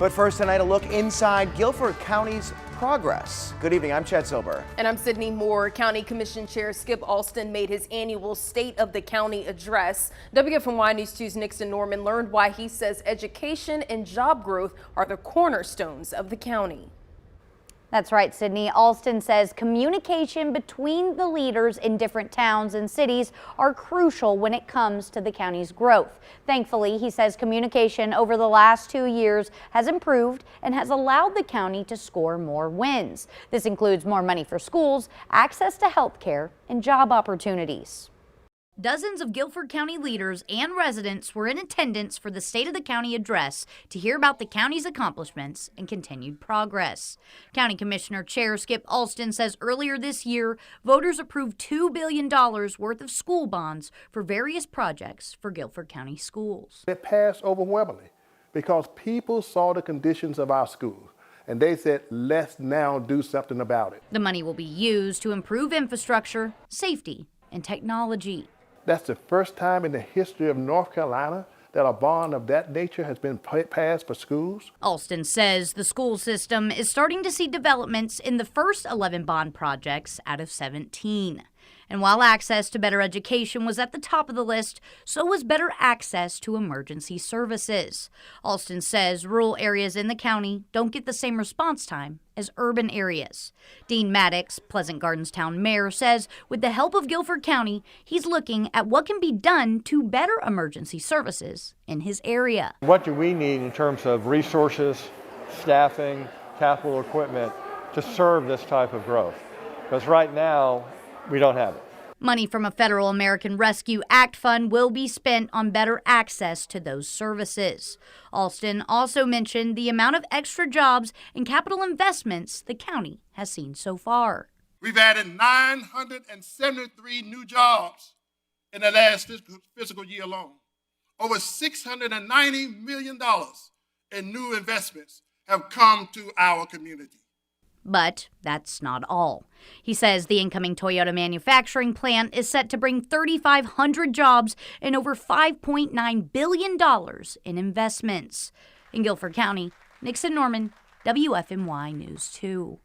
But first tonight, a look inside Guilford County's progress. Good evening, I'm Chad Silber. And I'm Sydney Moore. County Commission Chair Skip Alston made his annual State of the County address. WFMY News 2's Nixon Norman learned why he says education and job growth are the cornerstones of the county. That's right, Sydney. Alston says communication between the leaders in different towns and cities are crucial when it comes to the county's growth. Thankfully, he says communication over the last 2 years has improved and has allowed the county to score more wins. This includes more money for schools, access to health care, and job opportunities. Dozens of Guilford County leaders and residents were in attendance for the State of the County address to hear about the county's accomplishments and continued progress. County Commissioner Chair Skip Alston says earlier this year, voters approved $2 billion worth of school bonds for various projects for Guilford County schools. It passed overwhelmingly because people saw the conditions of our schools. And they said, let's now do something about it. The money will be used to improve infrastructure, safety, and technology. That's the first time in the history of North Carolina that a bond of that nature has been passed for schools. Alston says the school system is starting to see developments in the first 11 bond projects out of 17. And while access to better education was at the top of the list, so was better access to emergency services. Alston says rural areas in the county don't get the same response time as urban areas. Dean Maddox, Pleasant Gardens Town Mayor, says with the help of Guilford County, he's looking at what can be done to better emergency services in his area. What do we need in terms of resources, staffing, capital equipment to serve this type of growth? Because right now, we don't have it. Money from a federal American Rescue Act fund will be spent on better access to those services. Alston also mentioned the amount of extra jobs and capital investments the county has seen so far. We've added 973 new jobs in the last fiscal year alone. Over $690 million in new investments have come to our community. But that's not all. He says the incoming Toyota manufacturing plant is set to bring 3,500 jobs and over $5.9 billion in investments. In Guilford County, Nixon Norman, WFMY News 2.